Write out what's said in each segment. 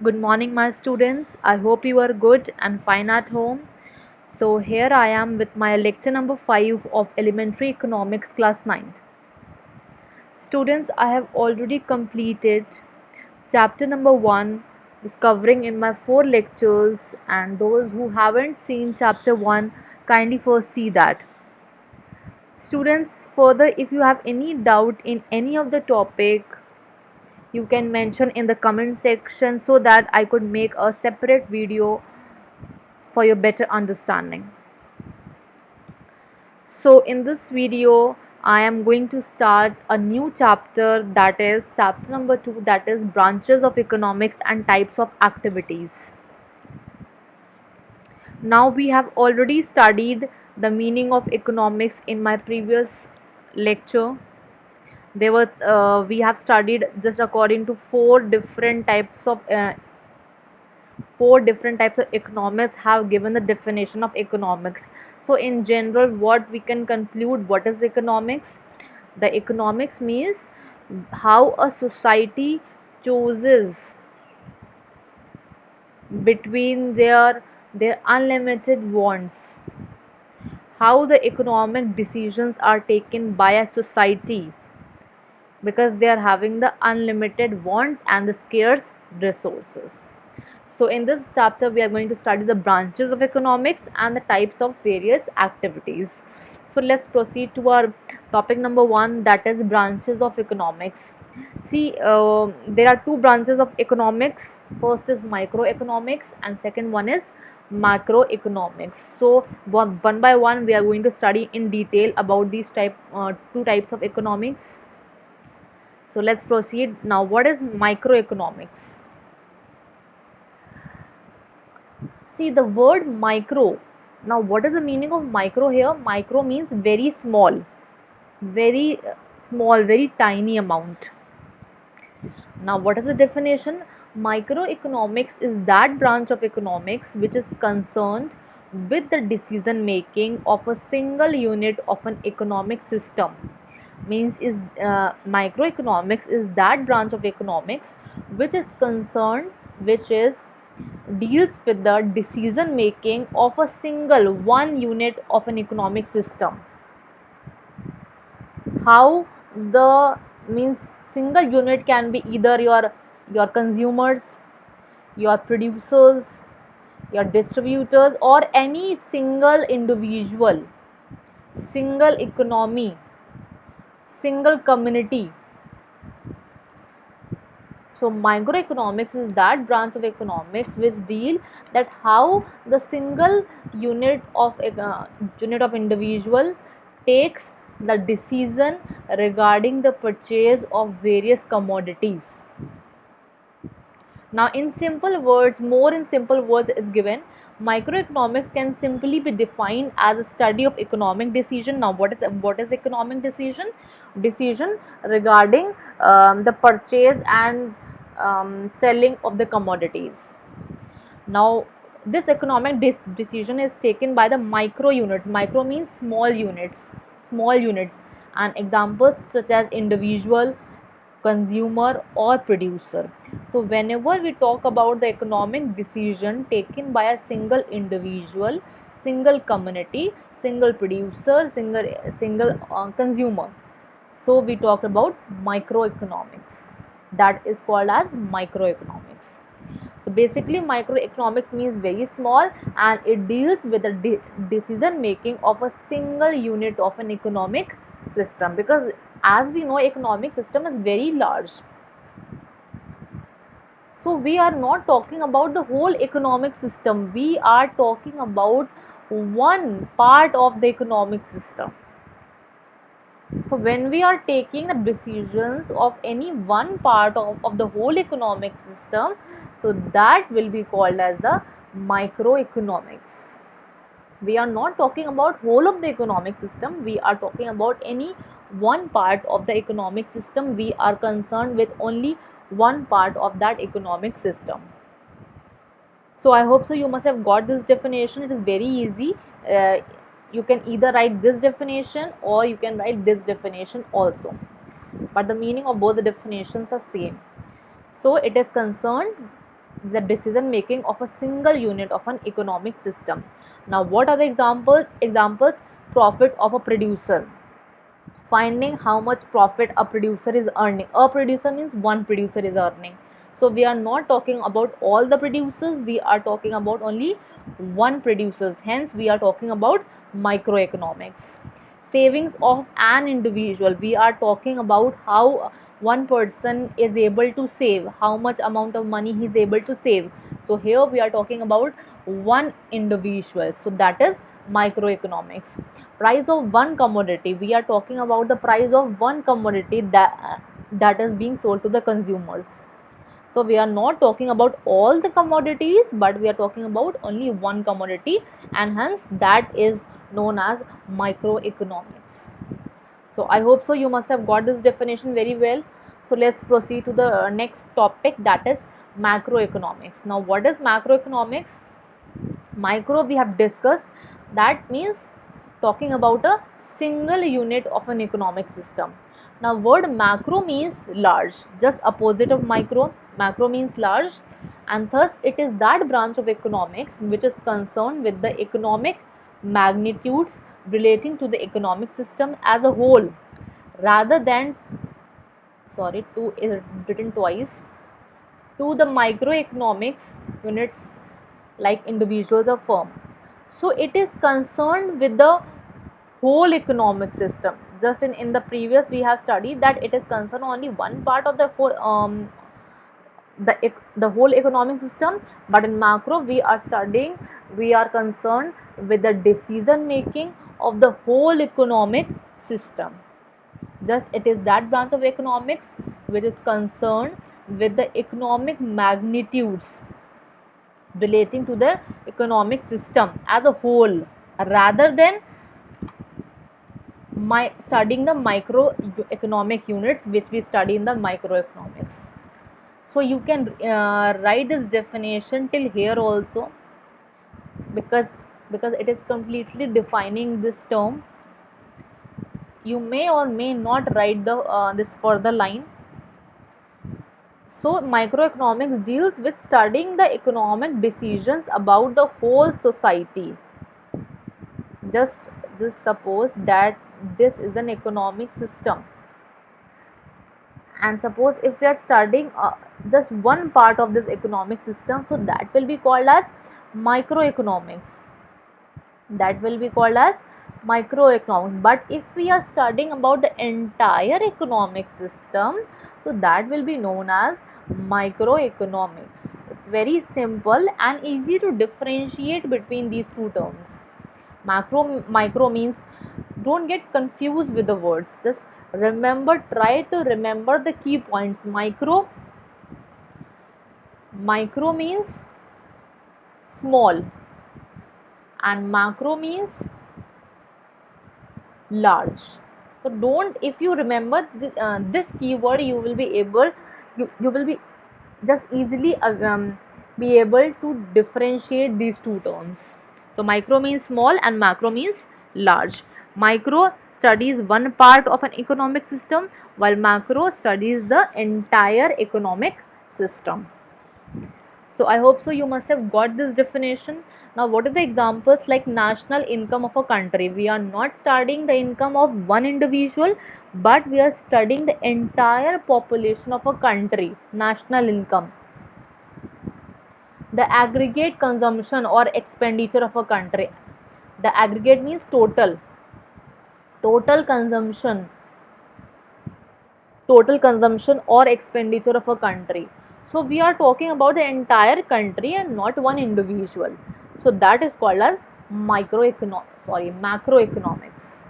Good morning, my students. I hope you are good and fine at home. So, here I am with my lecture number 5 of Elementary Economics, class 9th. Students, I have already completed chapter number 1, discovering in my 4 lectures, and those who haven't seen chapter 1, kindly first see that. Students, further, if you have any doubt in any of the topic, you can mention in the comment section so that I could make a separate video for your better understanding. So in this video I am going to start a new chapter, that is chapter number 2, that is branches of economics and types of activities. Now we have already studied the meaning of economics in my previous lecture. We have studied just according to four different types of economists have given the definition of economics. So in general, what we can conclude, what is economics? The economics means how a society chooses between their unlimited wants, how the economic decisions are taken by a society because they are having the unlimited wants and the scarce resources. So in this chapter we are going to study the branches of economics and the types of various activities. So let's proceed to our topic number 1, that is branches of economics. See, there are two branches of economics. First is microeconomics and second one is macroeconomics. So one by one we are going to study in detail about these two types of economics. So let's proceed. Now, what is microeconomics? See the word micro. Now, what is the meaning of micro here? Micro means very small, very tiny amount. Now, what is the definition? Microeconomics is that branch of economics which is concerned with the decision making of a single unit of an economic system. Means is Microeconomics is that branch of economics which is concerned, which is deals with the decision making of a single one unit of an economic system. How the means single unit can be either your consumers, your producers, your distributors, or any single individual, single economy, single community. So microeconomics is that branch of economics which deal that how the single unit of individual takes the decision regarding the purchase of various commodities. Now in simple words, more in simple words is given, microeconomics can simply be defined as a study of economic decision. Now what is economic decision? Decision regarding the purchase and selling of the commodities. Now this economic decision is taken by the micro units. Micro means small units, and examples such as individual, consumer, or producer. So whenever we talk about the economic decision taken by a single individual, single community, single producer, single consumer, so we talked about microeconomics, that is called as microeconomics. So basically microeconomics means very small, and it deals with the decision making of a single unit of an economic system, because as we know economic system is very large. So we are not talking about the whole economic system, we are talking about one part of the economic system. So when we are taking the decisions of any one part of the whole economic system, so that will be called as the microeconomics. We are not talking about whole of the economic system, we are talking about any one part of the economic system. We are concerned with only one part of that economic system. So I hope so you must have got this definition. It is very easy. uh, you can either write this definition or you can write this definition also, but the meaning of both the definitions are same. So it is concerned the decision making of a single unit of an economic system. Now what are the examples? Profit of a producer, finding how much profit a producer is earning. A producer means one producer is earning. So we are not talking about all the producers, we are talking about only one producers, hence we are talking about microeconomics. Savings of an individual, we are talking about how one person is able to save, how much amount of money he is able to save. So here we are talking about one individual, so that is microeconomics. Price of one commodity, we are talking about the price of one commodity that is being sold to the consumers. So we are not talking about all the commodities, but we are talking about only one commodity, and hence that is known as microeconomics. So I hope so you must have got this definition very well. So let's proceed to the next topic, that is macroeconomics. Now what is macroeconomics? Micro we have discussed, that means talking about a single unit of an economic system. Now word macro means large, just opposite of micro. Macro means large, and thus it is that branch of economics which is concerned with the economic magnitudes relating to the economic system as a whole, rather than, sorry, two is written twice, to the microeconomics units like individuals or firm. So it is concerned with the whole economic system. Just in the previous we have studied that it is concerned only one part of the whole the whole economic system, but in macro we are concerned with the decision making of the whole economic system. Just it is that branch of economics which is concerned with the economic magnitudes relating to the economic system as a whole, rather than studying the microeconomic units which we study in the microeconomics. So you can write this definition till here also, because it is completely defining this term. You may or may not write the this further line. So microeconomics deals with studying the economic decisions about the whole society. Just suppose that this is an economic system, and suppose if we are studying just one part of this economic system, so that will be called as microeconomics. That will be called as microeconomics. But if we are studying about the entire economic system, so that will be known as microeconomics. It's very simple and easy to differentiate between these two terms. Micro means, don't get confused with the words, just remember, try to remember the key points. Micro means small, and macro means large. So don't, if you remember this keyword, you will be able, you will be just easily be able to differentiate these two terms. So micro means small and macro means large. Micro studies one part of an economic system, while macro studies the entire economic system. So I hope so you must have got this definition. Now what are the examples like national income of a country? We are not studying the income of one individual, but we are studying the entire population of a country, national income. The aggregate consumption or expenditure of a country. The aggregate means total consumption or expenditure of a country. So we are talking about the entire country and not one individual. So that is called as macroeconomics.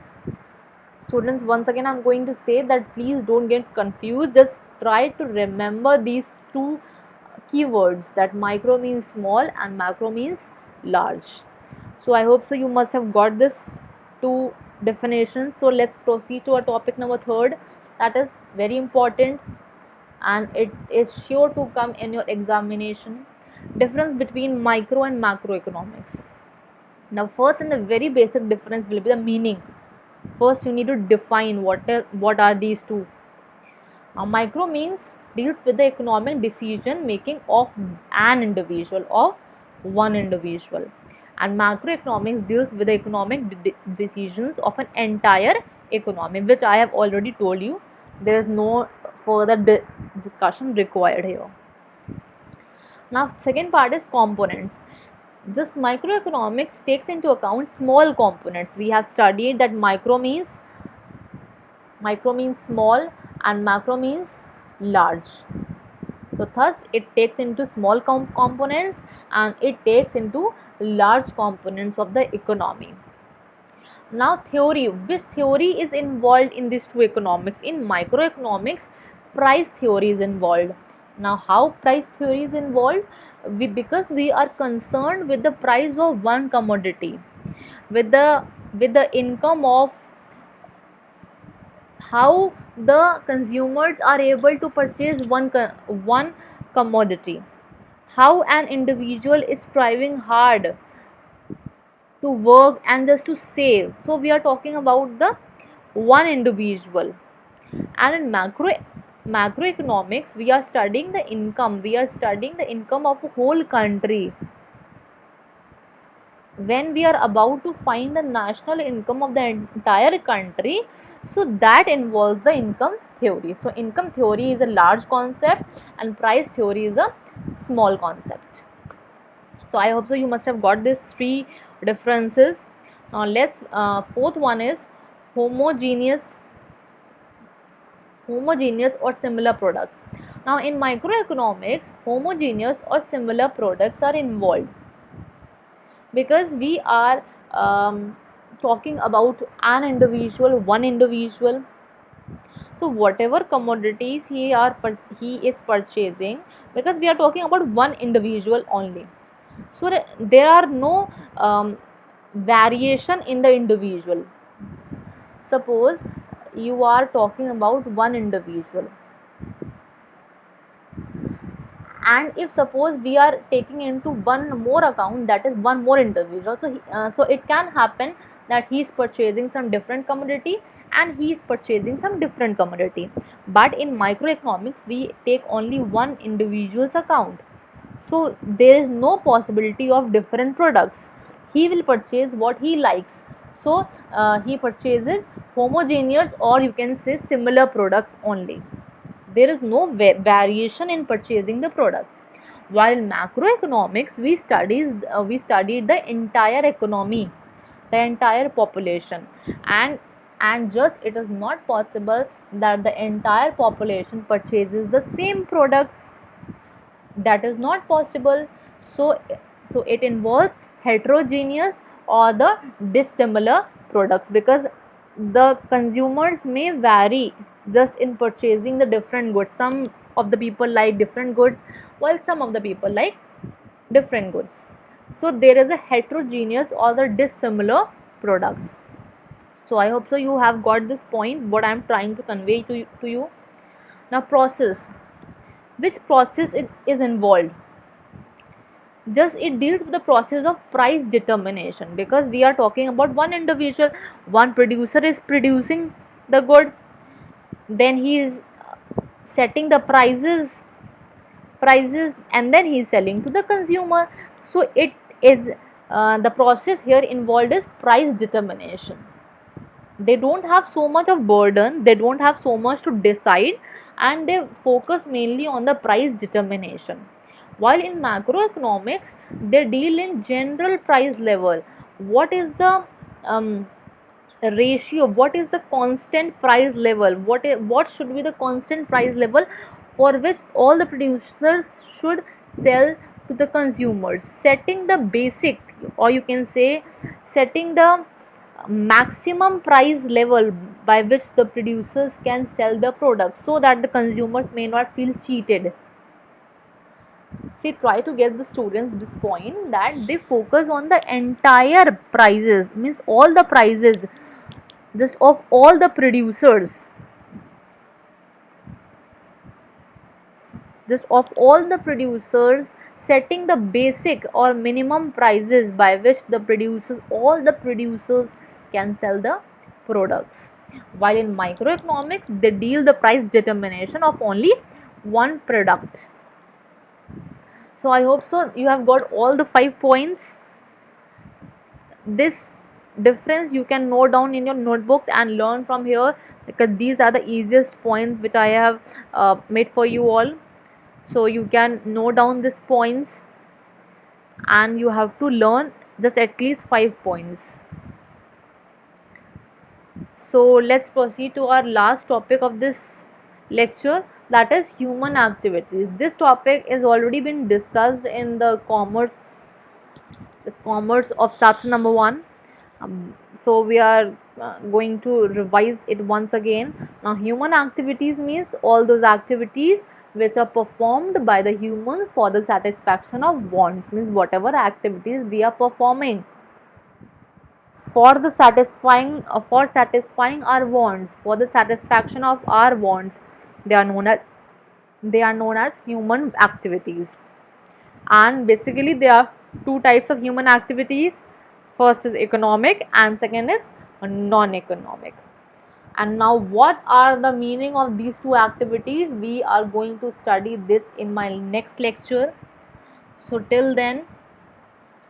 Students, once again I'm going to say that please don't get confused, just try to remember these two keywords, that micro means small and macro means large. So I hope so you must have got this two definitions. So let's proceed to our topic number 3, that is very important and it is sure to come in your examination. Difference between micro and macroeconomics. Now first, and the very basic difference will be the meaning. First you need to define what are these two. Micro means deals with the economic decision making of an individual, of one individual, and macroeconomics deals with the economic decisions of an entire economy, which I have already told you. There is no further discussion required here. Now, second part is components. This microeconomics takes into account small components. We have studied that micro means small and macro means large. So thus it takes into small components and it takes into large components of the economy. Now theory, which theory is involved in these two economics? In microeconomics, price theory is involved. Now how price theory is involved? Because we are concerned with the price of one commodity, with the income of how the consumers are able to purchase one commodity, how an individual is striving hard to work and just to save. So we are talking about the one individual. And in macroeconomics, we are studying the income, we are studying the income of a whole country. When we are about to find the national income of the entire country, so that involves the income theory. So income theory is a large concept and price theory is a small concept. So I hope so you must have got these three differences. Now let's fourth one is homogeneous or similar products. Now in microeconomics, homogeneous or similar products are involved because we are talking about an individual, one individual. So whatever commodities he is purchasing, because we are talking about one individual only, so there are no variation in the individual. Suppose you are talking about one individual, and if suppose we are taking into one more account, that is one more individual, so it can happen that he is purchasing some different commodity and he is purchasing some different commodity. But in microeconomics we take only one individual's account, so there is no possibility of different products. He will purchase what he likes, so he purchases homogeneous or you can say similar products only. There is no variation in purchasing the products. While in macroeconomics we studied the entire economy, the entire population, and just it is not possible that the entire population purchases the same products. That is not possible. So it involves heterogeneous or the dissimilar products, because the consumers may vary just in purchasing the different goods. Some of the people like different goods while some of the people like different goods. So there is a heterogeneous or the dissimilar products. So I hope so you have got this point what I am trying to convey to you. Now process, which process it is involved? Just it deals with the process of price determination, because we are talking about one individual, one producer is producing the good, then he is setting the prices, and then he is selling to the consumer. So it is the process here involved is price determination. They don't have so much of burden, they don't have so much to decide, and they focus mainly on the price determination. While in macroeconomics they deal in general price level. What is the ratio, what is the constant price level, what should be the constant price level for which all the producers should sell to the consumers, setting the basic, or you can say setting the maximum price level by which the producers can sell the product, so that the consumers may not feel cheated. See, try to get the students this point, that they focus on the entire prices, means all the prices just of all the producers, setting the basic or minimum prices by which all the producers can sell the products. While in microeconomics they deal the price determination of only one product. So I hope so you have got all the 5 points. This difference you can note down in your notebooks and learn from here, because these are the easiest points which I have made for you all. So you can note down these points and you have to learn just at least 5 points. So let's proceed to our last topic of this lecture, that is human activities. This topic is already been discussed in the commerce of chapter number 1. So we are going to revise it once again. Now human activities means all those activities which are performed by the human for the satisfaction of wants, means whatever activities we are performing for satisfying our wants, for the satisfaction of our wants, they are known as human activities. And basically there are two types of human activities. First is economic and second is non-economic. And now what are the meaning of these two activities, we are going to study this in my next lecture. So till then,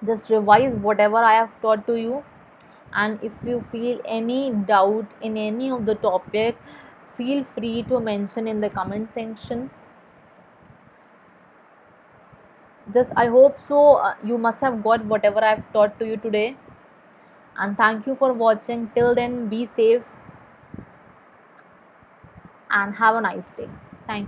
just revise whatever I have taught to you, and if you feel any doubt in any of the topic, feel free to mention in the comment section. Just I hope so you must have got whatever I have taught to you today, and thank you for watching. Till then, be safe and have a nice day.